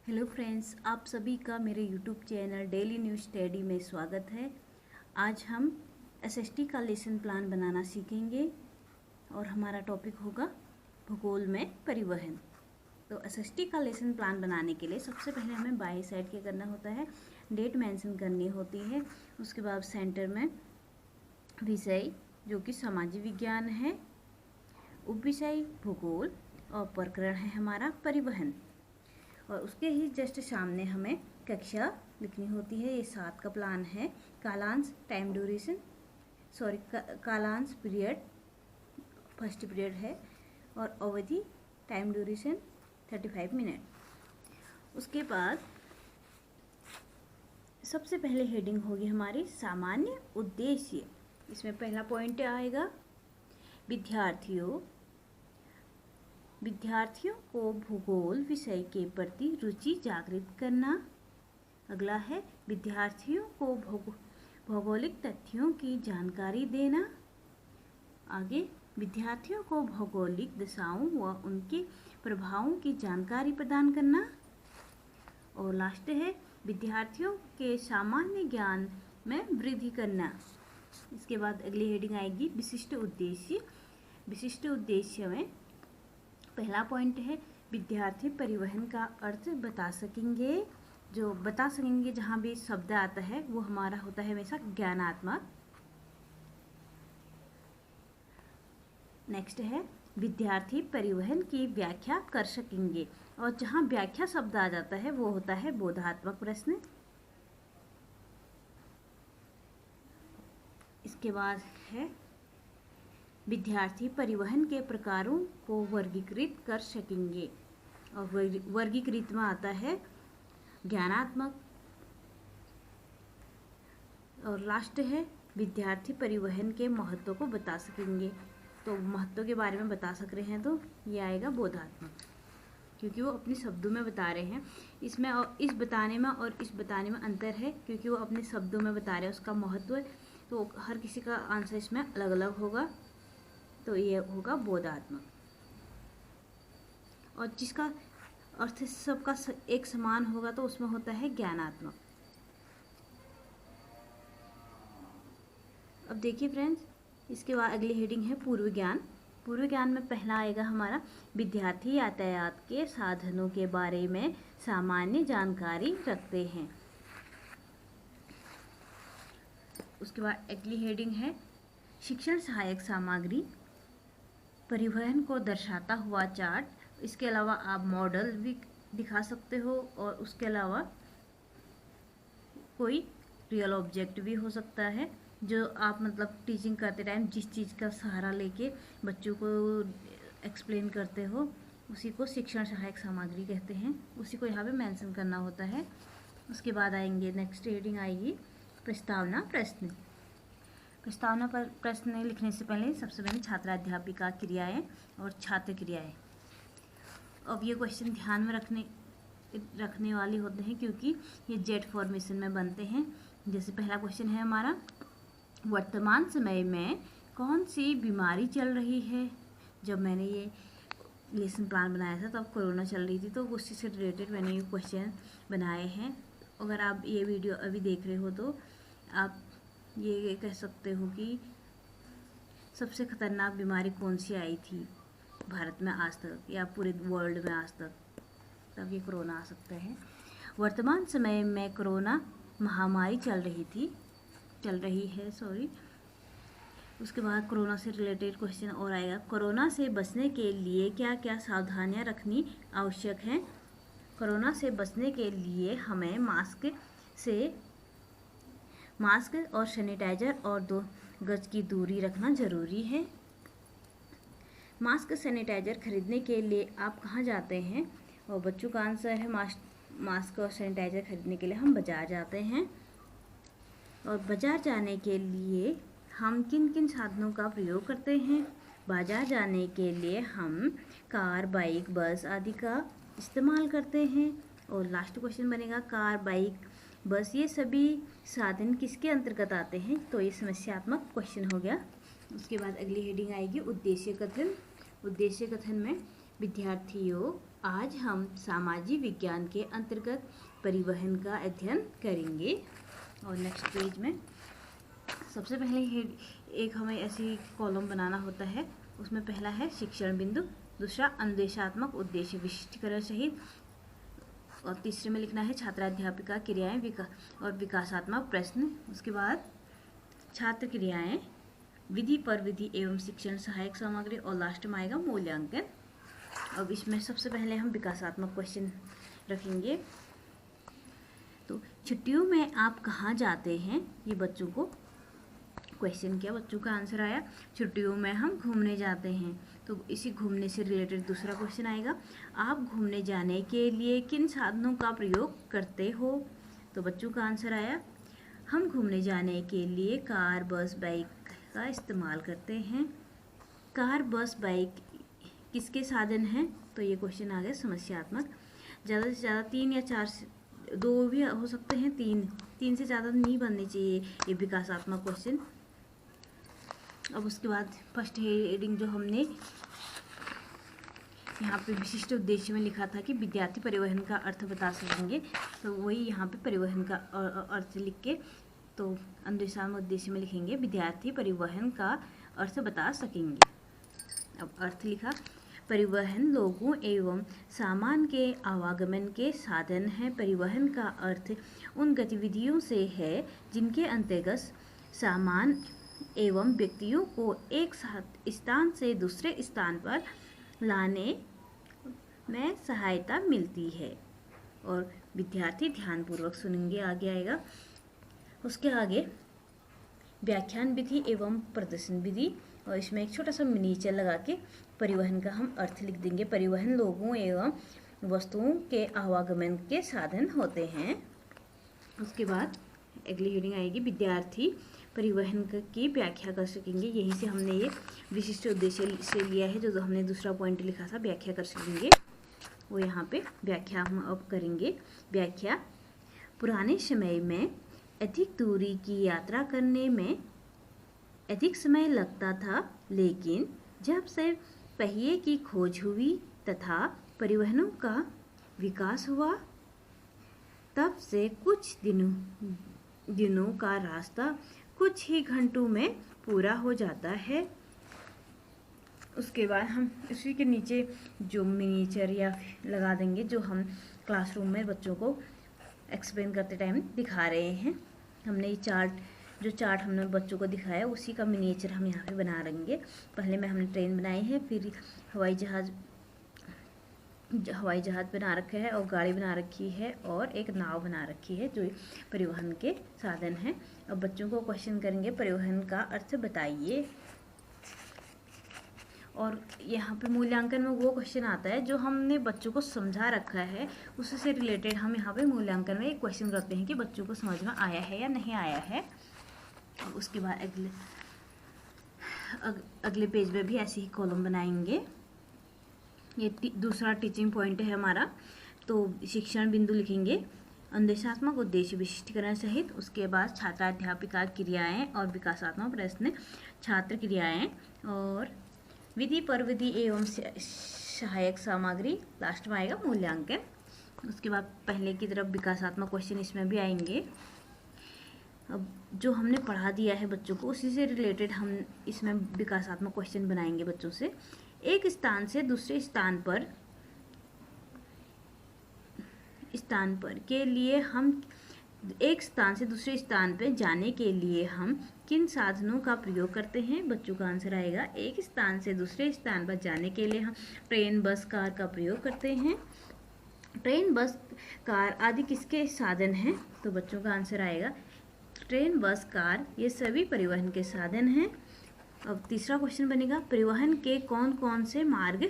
Hello friends, आप सभी का मेरे YouTube channel daily news study में स्वागत है। आज हम एसएसटी का लेसन प्लान बनाना सीखेंगे और हमारा टॉपिक होगा भूगोल में परिवहन। तो एसएसटी का लेसन प्लान बनाने के लिए सबसे पहले हमें बाई साइड क्या करना होता है, डेट मेंशन करनी होती है। उसके बाद सेंटर में विषय जो कि सामाजिक विज्ञान है, उपविषय भूगोल और प्रकरण है हमारा परिवहन। और उसके ही जस्ट सामने हमें कक्षा लिखनी होती है। ये 7 का प्लान है। कालांश टाइम ड्यूरेशन कालांश पीरियड फर्स्ट पीरियड है और अवधि टाइम ड्यूरेशन 35 मिनट। उसके बाद सबसे पहले हेडिंग होगी हमारी सामान्य उद्देश्य। इसमें पहला पॉइंट आएगा विद्यार्थियों को भूगोल विषय के प्रति रुचि जागृत करना। अगला है विद्यार्थियों को भौगोलिक तथ्यों की जानकारी देना। आगे विद्यार्थियों को भौगोलिक दिशाओं व उनके प्रभावों की जानकारी प्रदान करना। और लास्ट है विद्यार्थियों के सामान्य ज्ञान में वृद्धि करना। इसके बाद अगली हेडिंग आएगी विशिष्ट उद्देश्य। विशिष्ट उद्देश्य में पहला पॉइंट है विद्यार्थी परिवहन का अर्थ बता सकेंगे। जहाँ भी शब्द आता है वो हमारा होता है हमेशा ज्ञानात्मक। नेक्स्ट है विद्यार्थी परिवहन की व्याख्या कर सकेंगे, और जहाँ व्याख्या शब्द आ जाता है वो होता है बोधात्मक प्रश्न। इसके बाद है विद्यार्थी परिवहन के प्रकारों को वर्गीकृत कर सकेंगे, और वर्गीकृत में आता है ज्ञानात्मक। और लास्ट है विद्यार्थी परिवहन के महत्व को बता सकेंगे। तो महत्व के बारे में बता सक रहे हैं तो ये आएगा बोधात्मक, क्योंकि वो अपने शब्दों में बता रहे हैं। इसमें और इस बताने में और इस बताने में अंतर है, क्योंकि वो अपने शब्दों में बता रहे हैं उसका महत्व। तो हर किसी का आंसर इसमें अलग अलग होगा, तो ये होगा बोधात्मक। और जिसका अर्थ सबका एक समान होगा तो उसमें होता है ज्ञानात्मक। अब देखिए फ्रेंड्स, इसके बाद अगली हेडिंग है पूर्व ज्ञान। पूर्व ज्ञान में पहला आएगा हमारा विद्यार्थी यातायात के साधनों के बारे में सामान्य जानकारी रखते हैं। उसके बाद अगली हेडिंग है शिक्षण सहायक सामग्री, परिवहन को दर्शाता हुआ चार्ट। इसके अलावा आप मॉडल भी दिखा सकते हो, और उसके अलावा कोई रियल ऑब्जेक्ट भी हो सकता है जो आप मतलब टीचिंग करते टाइम जिस चीज़ का सहारा लेके बच्चों को एक्सप्लेन करते हो, उसी को शिक्षण सहायक सामग्री कहते हैं। उसी को यहाँ पे मेंशन करना होता है। उसके बाद आएंगे नेक्स्ट हेडिंग आएगी प्रस्तावना प्रश्न। प्रस्तावना पर प्रश्न लिखने से पहले सबसे पहले छात्राध्यापिका क्रियाएं और छात्र क्रियाएं। अब ये क्वेश्चन ध्यान में रखने वाले होते हैं, क्योंकि ये जेट फॉर्मेशन में बनते हैं। जैसे पहला क्वेश्चन है हमारा वर्तमान समय में कौन सी बीमारी चल रही है। जब मैंने ये लेसन प्लान बनाया था तब कोरोना चल रही थी, तो उसी से रिलेटेड मैंने ये क्वेश्चन बनाए हैं। अगर आप ये वीडियो अभी देख रहे हो तो आप ये कह सकते हो कि सबसे खतरनाक बीमारी कौन सी आई थी भारत में आज तक या पूरे वर्ल्ड में आज तक, तब ये कोरोना आ सकता है। वर्तमान समय में कोरोना महामारी चल रही है। उसके बाद कोरोना से रिलेटेड क्वेश्चन और आएगा कोरोना से बचने के लिए क्या क्या सावधानियां रखनी आवश्यक हैं। कोरोना से बचने के लिए हमें मास्क और सैनिटाइजर और 2 गज की दूरी रखना ज़रूरी है। मास्क सैनिटाइजर खरीदने के लिए आप कहाँ जाते हैं? और बच्चों का आंसर है मास्क और सैनिटाइजर खरीदने के लिए हम बाज़ार जाते हैं। और बाज़ार जाने के लिए हम किन किन साधनों का प्रयोग करते हैं? बाज़ार जाने के लिए हम कार, बाइक, बस आदि का इस्तेमाल करते हैं। और लास्ट क्वेश्चन बनेगा कार, बाइक, बस ये सभी साधन किसके अंतर्गत आते हैं? तो ये समस्यात्मक क्वेश्चन हो गया। उसके बाद अगली हेडिंग आएगी उद्देश्य कथन। उद्देश्य कथन में विद्यार्थियों आज हम सामाजिक विज्ञान के अंतर्गत परिवहन का अध्ययन करेंगे। और नेक्स्ट पेज में सबसे पहले एक हमें ऐसी कॉलम बनाना होता है। उसमें पहला है शिक्षण बिंदु, दूसरा अनुदेशात्मक उद्देश्य विशिष्टीकरण सहित, और तीसरे में लिखना है छात्राध्यापिका क्रियाएं और विकासात्मक प्रश्न। उसके बाद छात्र क्रियाएं, विधि पर विधि एवं शिक्षण सहायक सामग्री, और लास्ट में आएगा मूल्यांकन। अब इसमें सबसे पहले हम विकासात्मक क्वेश्चन रखेंगे। तो छुट्टियों में आप कहाँ जाते हैं, ये बच्चों को क्वेश्चन किया, बच्चों का आंसर आया छुट्टियों में हम घूमने जाते हैं। तो इसी घूमने से रिलेटेड दूसरा क्वेश्चन आएगा, आप घूमने जाने के लिए किन साधनों का प्रयोग करते हो। तो बच्चों का आंसर आया हम घूमने जाने के लिए कार, बस, बाइक का इस्तेमाल करते हैं। कार, बस, बाइक किसके साधन हैं, तो ये क्वेश्चन आ गया समस्यात्मक। ज़्यादा से ज़्यादा 3 या 4, 2 भी हो सकते हैं, 3 से ज़्यादा नहीं बनने चाहिए ये विकासात्मक क्वेश्चन। अब उसके बाद फर्स्ट हेडिंग जो हमने यहाँ पे विशिष्ट उद्देश्य में लिखा था कि विद्यार्थी परिवहन का अर्थ बता सकेंगे, तो वही यहाँ पे परिवहन का अर्थ लिख के तो अनुदेशात्मक उद्देश्य में लिखेंगे विद्यार्थी परिवहन का अर्थ बता सकेंगे। अब अर्थ लिखा, परिवहन लोगों एवं सामान के आवागमन के साधन है। परिवहन का अर्थ उन गतिविधियों से है जिनके अंतर्गत सामान एवं व्यक्तियों को एक साथ स्थान से दूसरे स्थान पर लाने में सहायता मिलती है। और विद्यार्थी ध्यानपूर्वक सुनेंगे, आगे आएगा। उसके आगे व्याख्यान विधि एवं प्रदर्शन विधि, और इसमें एक छोटा सा मिनीचर लगा के परिवहन का हम अर्थ लिख देंगे। परिवहन लोगों एवं वस्तुओं के आवागमन के साधन होते हैं। उसके बाद अगली हेडिंग आएगी विद्यार्थी परिवहन की व्याख्या कर सकेंगे। यहीं से हमने ये विशिष्ट उद्देश्य से लिया है, जो हमने दूसरा पॉइंट लिखा था व्याख्या कर सकेंगे, वो यहाँ पे व्याख्या हम अब करेंगे। व्याख्या, पुराने समय में अधिक दूरी की यात्रा करने में अधिक समय लगता था, लेकिन जब से पहिए की खोज हुई तथा परिवहनों का विकास हुआ, तब से कुछ दिनों का रास्ता कुछ ही घंटों में पूरा हो जाता है। उसके बाद हम इसी के नीचे जो मिनीचर या लगा देंगे, जो हम क्लासरूम में बच्चों को एक्सप्लेन करते टाइम दिखा रहे हैं। हमने ये चार्ट हमने बच्चों को दिखाया, उसी का मिनीचर हम यहाँ पे बना लेंगे। पहले में हमने ट्रेन बनाई है, फिर हवाई जहाज बना रखा है, और गाड़ी बना रखी है, और एक नाव बना रखी है, जो परिवहन के साधन हैं। अब बच्चों को क्वेश्चन करेंगे, परिवहन का अर्थ बताइए। और यहाँ पे मूल्यांकन में वो क्वेश्चन आता है जो हमने बच्चों को समझा रखा है, उससे रिलेटेड हम यहाँ पे मूल्यांकन में एक क्वेश्चन करते हैं कि बच्चों को समझ में आया है या नहीं आया है। और उसके बाद अगले पेज में भी ऐसे ही कॉलम बनाएंगे। ये दूसरा टीचिंग पॉइंट है हमारा। तो शिक्षण बिंदु लिखेंगे, अनुदेशात्मक उद्देश्य विशिष्टीकरण सहित। उसके बाद छात्राध्यापिका क्रियाएं और विकासात्मक प्रश्न, छात्र क्रियाएं और विधि पर विधि एवं सहायक सामग्री, लास्ट में आएगा मूल्यांकन। उसके बाद पहले की तरफ विकासात्मक क्वेश्चन इसमें भी आएंगे। अब जो हमने पढ़ा दिया है बच्चों को, उसी से रिलेटेड हम इसमें विकासात्मक क्वेश्चन बनाएंगे बच्चों से। एक स्थान से दूसरे स्थान पर के लिए हम एक स्थान से दूसरे स्थान पर जाने के लिए हम किन साधनों का प्रयोग करते हैं। बच्चों का आंसर आएगा एक स्थान से दूसरे स्थान पर जाने के लिए हम ट्रेन, बस, कार का प्रयोग करते हैं। ट्रेन, बस, कार आदि किसके साधन हैं, तो बच्चों का आंसर आएगा ट्रेन, बस, कार ये सभी परिवहन के साधन हैं। अब तीसरा क्वेश्चन बनेगा, परिवहन के कौन कौन से मार्ग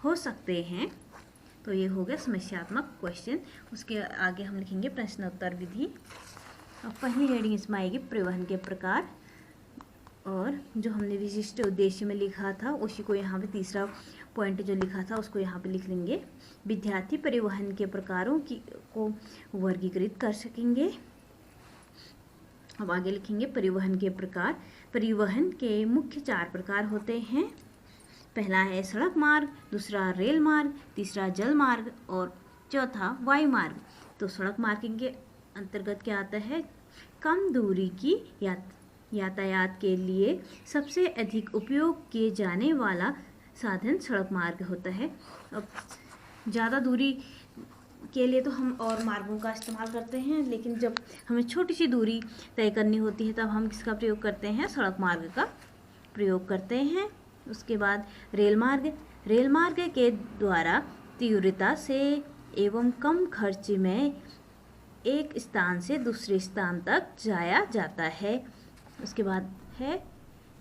हो सकते हैं, तो ये हो गया समस्यात्मक क्वेश्चन। उसके आगे हम लिखेंगे प्रश्नोत्तर विधि। अब पहली हेडिंग इसमें आएगी परिवहन के प्रकार, और जो हमने विशिष्ट उद्देश्य में लिखा था उसी को यहाँ पे तीसरा पॉइंट जो लिखा था उसको यहाँ पे लिख लेंगे। विद्यार्थी परिवहन के प्रकारों को वर्गीकृत कर सकेंगे। अब आगे लिखेंगे परिवहन के प्रकार। परिवहन के मुख्य 4 प्रकार होते हैं। पहला है सड़क मार्ग, दूसरा रेल मार्ग, तीसरा जल मार्ग और चौथा वायु मार्ग। तो सड़क मार्ग के अंतर्गत क्या आता है? कम दूरी की यातायात के लिए सबसे अधिक उपयोग किए जाने वाला साधन सड़क मार्ग होता है। अब ज़्यादा दूरी के लिए तो हम और मार्गों का इस्तेमाल करते हैं, लेकिन जब हमें छोटी सी दूरी तय करनी होती है तब हम किसका प्रयोग करते हैं? सड़क मार्ग का प्रयोग करते हैं। उसके बाद रेल मार्ग। रेल मार्ग के द्वारा तीव्रता से एवं कम खर्च में एक स्थान से दूसरे स्थान तक जाया जाता है। उसके बाद है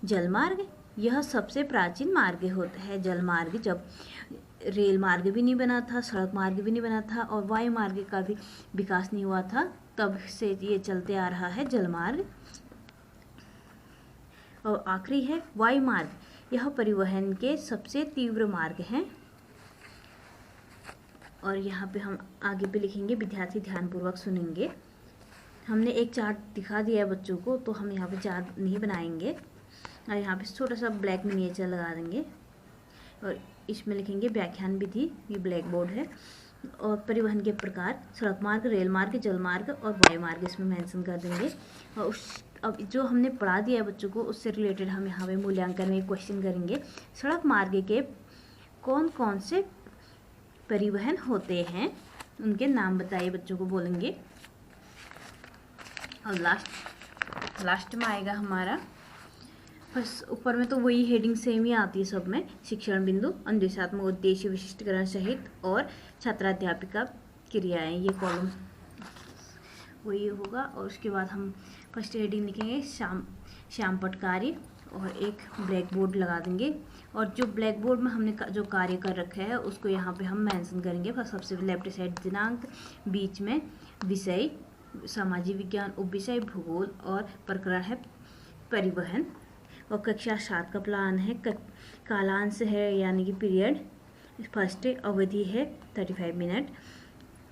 जल मार्ग। यह सबसे प्राचीन मार्ग होता है। जल मार्ग, जब रेल मार्ग भी नहीं बना था, सड़क मार्ग भी नहीं बना था और वायु मार्ग का भी विकास नहीं हुआ था, तब से ये चलते आ रहा है जल मार्ग। और आखिरी है वायु मार्ग। यह परिवहन के सबसे तीव्र मार्ग हैं। और यहाँ पे हम आगे पे लिखेंगे, विद्यार्थी ध्यानपूर्वक सुनेंगे। हमने एक चार्ट दिखा दिया है बच्चों को, तो हम यहाँ पे चार्ट नहीं बनाएंगे और यहाँ पे छोटा सा ब्लैक मिनिएचर लगा देंगे और इसमें लिखेंगे व्याख्यान विधि। ये ब्लैक बोर्ड है। और परिवहन के प्रकार सड़क मार्ग, रेल मार्ग, जल मार्ग और वायु मार्ग इसमें मेंशन कर देंगे। और अब जो हमने पढ़ा दिया है बच्चों को, उससे रिलेटेड हम यहाँ पे मूल्यांकन में क्वेश्चन करेंगे। सड़क मार्ग के कौन कौन से परिवहन होते हैं, उनके नाम बताइए, बच्चों को बोलेंगे। और लास्ट में आएगा हमारा, बस ऊपर में तो वही हेडिंग सेम ही आती है सब में, शिक्षण बिंदु, अनुदेशात्मक उद्देश्य, विशिष्टीकरण सहित और छात्राध्यापिका क्रियाएं, ये कॉलम वही होगा। और उसके बाद हम फर्स्ट हेडिंग लिखेंगे श्याम पटकारी और एक ब्लैक बोर्ड लगा देंगे। और जो ब्लैक बोर्ड में हमने जो कार्य कर रखा है उसको यहाँ पे हम मेंशन करेंगे। फर्स्ट सबसे लेफ्ट साइड दिनांक, बीच में विषय सामाजिक विज्ञान, उपविषय भूगोल और प्रकरण है परिवहन। और कक्षा 7 का प्लान है, कालांश है यानी कि पीरियड, फर्स्ट अवधि है 35 मिनट।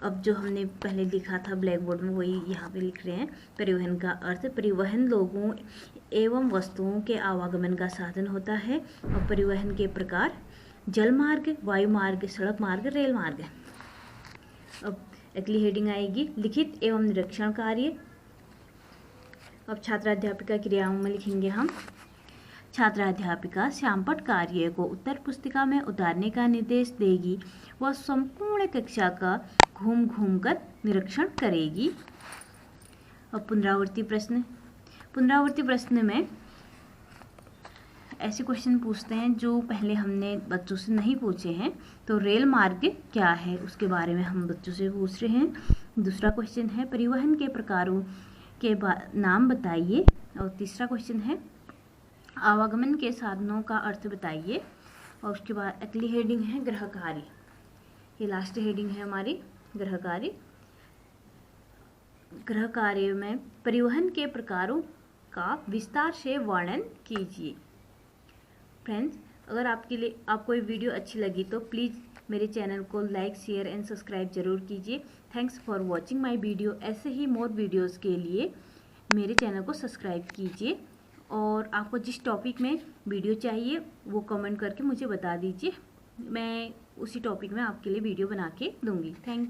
अब जो हमने पहले लिखा था ब्लैक बोर्ड में वही यहाँ पे लिख रहे हैं। परिवहन का अर्थ, परिवहन लोगों एवं वस्तुओं के आवागमन का साधन होता है। और परिवहन के प्रकार जल मार्ग, वायु मार्ग, सड़क मार्ग, रेल मार्ग। अब अगली हेडिंग आएगी लिखित एवं निरीक्षण कार्य। अब छात्राध्यापिका क्रियाओं में लिखेंगे हम, छात्राध्यापिका श्यामपट कार्य को उत्तर पुस्तिका में उतारने का निर्देश देगी। वह संपूर्ण कक्षा का घूम घूम कर निरीक्षण करेगी। अब पुनरावृत्ति प्रश्न में ऐसे क्वेश्चन पूछते हैं जो पहले हमने बच्चों से नहीं पूछे हैं। तो रेल मार्ग क्या है उसके बारे में हम बच्चों से पूछ रहे हैं। दूसरा क्वेश्चन है परिवहन के प्रकारों के नाम बताइए। और तीसरा क्वेश्चन है आवागमन के साधनों का अर्थ बताइए। और उसके बाद अगली हेडिंग है गृह कार्य। ये लास्ट हेडिंग है हमारी गृह कार्य। गृह कार्य में परिवहन के प्रकारों का विस्तार से वर्णन कीजिए। फ्रेंड्स, अगर आपको ये वीडियो अच्छी लगी तो प्लीज़ मेरे चैनल को लाइक, शेयर एंड सब्सक्राइब जरूर कीजिए। Thanks for watching my video. ऐसे ही मोर वीडियोस के लिए मेरे चैनल को सब्सक्राइब कीजिए। और आपको जिस टॉपिक में वीडियो चाहिए वो कमेंट करके मुझे बता दीजिए, मैं उसी टॉपिक में आपके लिए वीडियो बना के दूंगी। थैंक